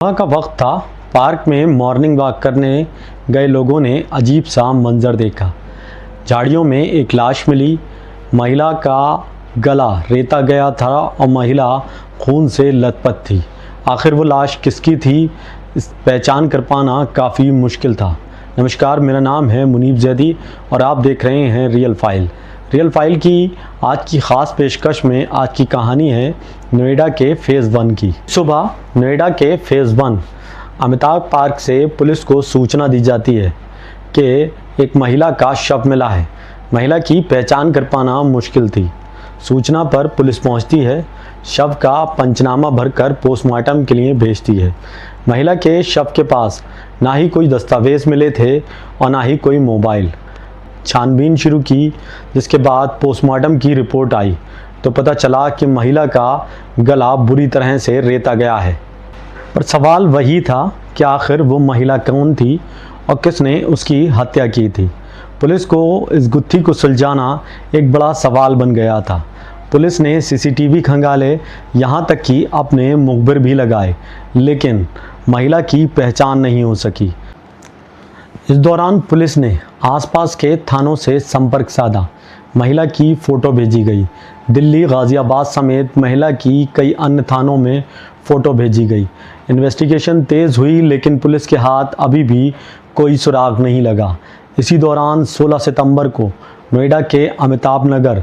सुबह का वक्त था। पार्क में मॉर्निंग वॉक करने गए लोगों ने अजीब सा मंजर देखा। झाड़ियों में एक लाश मिली। महिला का गला रेता गया था और महिला खून से लथपथ थी। आखिर वो लाश किसकी थी, इस पहचान कर पाना काफ़ी मुश्किल था। नमस्कार, मेरा नाम है मुनीब जैदी और आप देख रहे हैं रियल फाइल। रियल फाइल की आज की ख़ास पेशकश में आज की कहानी है नोएडा के फ़ेज़ 1 की। सुबह नोएडा के फ़ेज़ 1 अमिताभ पार्क से पुलिस को सूचना दी जाती है कि एक महिला का शव मिला है। महिला की पहचान कर पाना मुश्किल थी। सूचना पर पुलिस पहुंचती है, शव का पंचनामा भरकर पोस्टमार्टम के लिए भेजती है। महिला के शव के पास ना ही कोई दस्तावेज़ मिले थे और ना ही कोई मोबाइल। छानबीन शुरू की, जिसके बाद पोस्टमार्टम की रिपोर्ट आई तो पता चला कि महिला का गला बुरी तरह से रेता गया है। पर सवाल वही था कि आखिर वो महिला कौन थी और किसने उसकी हत्या की थी। पुलिस को इस गुत्थी को सुलझाना एक बड़ा सवाल बन गया था। पुलिस ने सीसीटीवी खंगाले, यहाँ तक कि अपने मुखबिर भी लगाए, लेकिन महिला की पहचान नहीं हो सकी। इस दौरान पुलिस ने आसपास के थानों से संपर्क साधा। महिला की फ़ोटो भेजी गई। दिल्ली, गाज़ियाबाद समेत महिला की कई अन्य थानों में फ़ोटो भेजी गई। इन्वेस्टिगेशन तेज़ हुई, लेकिन पुलिस के हाथ अभी भी कोई सुराग नहीं लगा। इसी दौरान 16 सितंबर को नोएडा के अमिताभ नगर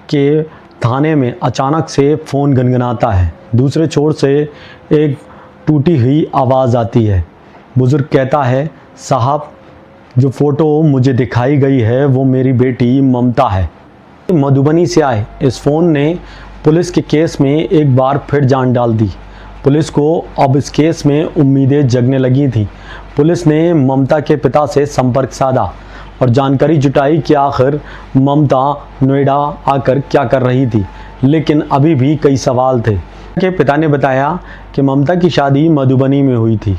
के थाने में अचानक से फ़ोन गनगनाता है। दूसरे छोर से एक टूटी हुई आवाज़ आती है। बुज़ुर्ग कहता है, साहब, जो फ़ोटो मुझे दिखाई गई है वो मेरी बेटी ममता है। मधुबनी से आए इस फ़ोन ने पुलिस के केस में एक बार फिर जान डाल दी। पुलिस को अब इस केस में उम्मीदें जगने लगी थी। पुलिस ने ममता के पिता से संपर्क साधा और जानकारी जुटाई कि आखिर ममता नोएडा आकर क्या कर रही थी, लेकिन अभी भी कई सवाल थे। के पिता ने बताया कि ममता की शादी मधुबनी में हुई थी।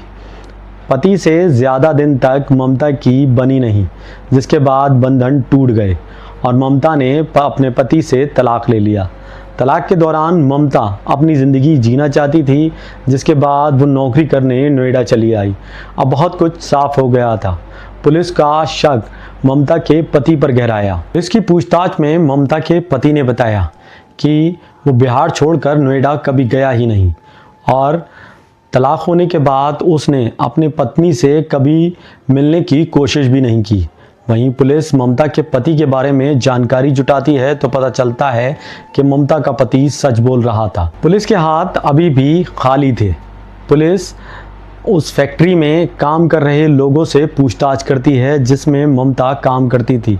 पति से ज़्यादा दिन तक ममता की बनी नहीं, जिसके बाद बंधन टूट गए और ममता ने अपने पति से तलाक ले लिया। तलाक के दौरान ममता अपनी ज़िंदगी जीना चाहती थी, जिसके बाद वो नौकरी करने नोएडा चली आई। अब बहुत कुछ साफ हो गया था। पुलिस का शक ममता के पति पर गहराया। इसकी पूछताछ में ममता के पति ने बताया कि वो बिहार छोड़कर नोएडा कभी गया ही नहीं और तलाक होने के बाद उसने अपनी पत्नी से कभी मिलने की कोशिश भी नहीं की। वहीं पुलिस ममता के पति के बारे में जानकारी जुटाती है तो पता चलता है कि ममता का पति सच बोल रहा था। पुलिस के हाथ अभी भी खाली थे। पुलिस उस फैक्ट्री में काम कर रहे लोगों से पूछताछ करती है जिसमें ममता काम करती थी।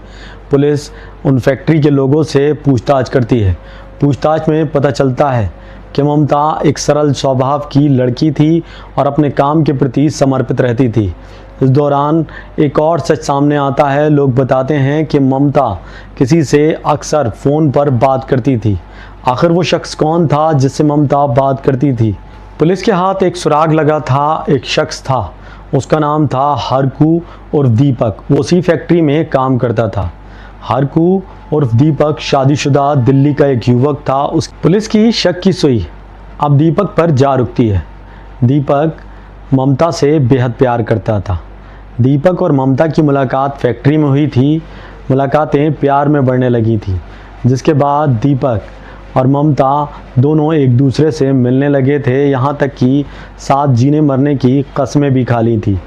पुलिस उन फैक्ट्री के लोगों से पूछताछ करती है। पूछताछ में पता चलता है कि ममता एक सरल स्वभाव की लड़की थी और अपने काम के प्रति समर्पित रहती थी। इस दौरान एक और सच सामने आता है। लोग बताते हैं कि ममता किसी से अक्सर फ़ोन पर बात करती थी। आखिर वो शख्स कौन था जिससे ममता बात करती थी? पुलिस के हाथ एक सुराग लगा था। एक शख्स था, उसका नाम था हरकू उर्फ दीपक। वो उसी फैक्ट्री में काम करता था। हरकू उर्फ दीपक शादीशुदा दिल्ली का एक युवक था। उस पुलिस की शक की सुई अब दीपक पर जा रुकती है। दीपक ममता से बेहद प्यार करता था। दीपक और ममता की मुलाकात फैक्ट्री में हुई थी। मुलाकातें प्यार में बढ़ने लगी थी, जिसके बाद दीपक और ममता दोनों एक दूसरे से मिलने लगे थे। यहाँ तक कि साथ जीने मरने की कस्में भी खा ली थी।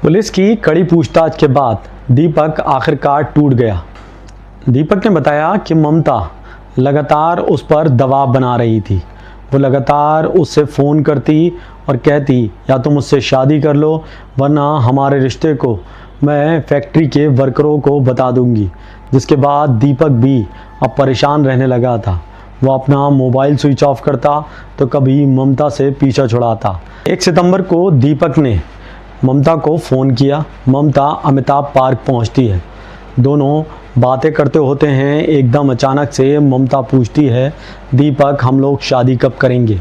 पुलिस की कड़ी पूछताछ के बाद दीपक आखिरकार टूट गया। दीपक ने बताया कि ममता लगातार उस पर दबाव बना रही थी। वो लगातार उससे फ़ोन करती और कहती, या तो मुझसे शादी कर लो वरना हमारे रिश्ते को मैं फैक्ट्री के वर्करों को बता दूंगी। जिसके बाद दीपक भी अब परेशान रहने लगा था। वो अपना मोबाइल स्विच ऑफ करता तो कभी ममता से पीछा छुड़ाता। 1 सितंबर को दीपक ने ममता को फ़ोन किया। ममता अमिताभ पार्क पहुंचती है। दोनों बातें करते होते हैं। एकदम अचानक से ममता पूछती है, दीपक, हम लोग शादी कब करेंगे?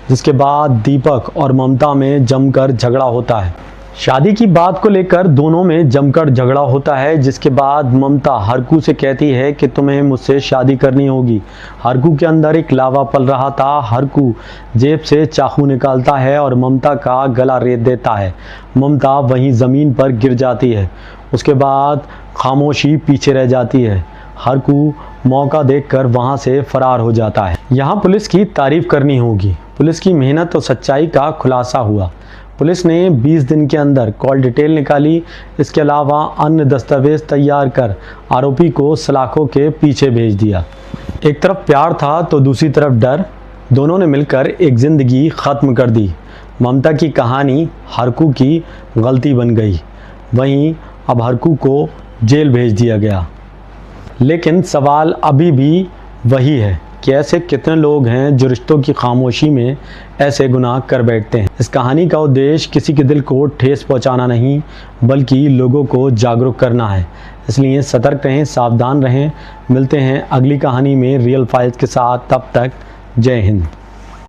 जिसके बाद दीपक और ममता में जमकर झगड़ा होता है। शादी की बात को लेकर दोनों में जमकर झगड़ा होता है, जिसके बाद ममता हरकू से कहती है कि तुम्हें मुझसे शादी करनी होगी। हरकू के अंदर एक लावा पल रहा था। हरकू जेब से चाकू निकालता है और ममता का गला रेत देता है। ममता वहीं ज़मीन पर गिर जाती है। उसके बाद खामोशी पीछे रह जाती है। हरकू मौका देखकर वहां से फरार हो जाता है। यहाँ पुलिस की तारीफ करनी होगी। पुलिस की मेहनत और सच्चाई का खुलासा हुआ। पुलिस ने 20 दिन के अंदर कॉल डिटेल निकाली। इसके अलावा अन्य दस्तावेज तैयार कर आरोपी को सलाखों के पीछे भेज दिया। एक तरफ प्यार था तो दूसरी तरफ डर। दोनों ने मिलकर एक ज़िंदगी ख़त्म कर दी। ममता की कहानी हरकू की गलती बन गई। वहीं अब हरकू को जेल भेज दिया गया। लेकिन सवाल अभी भी वही है कि ऐसे कितने लोग हैं जो रिश्तों की खामोशी में ऐसे गुनाह कर बैठते हैं। इस कहानी का उद्देश्य किसी के दिल को ठेस पहुंचाना नहीं, बल्कि लोगों को जागरूक करना है। इसलिए सतर्क रहें, सावधान रहें। मिलते हैं अगली कहानी में रियल फाइल्स के साथ। तब तक जय हिंद।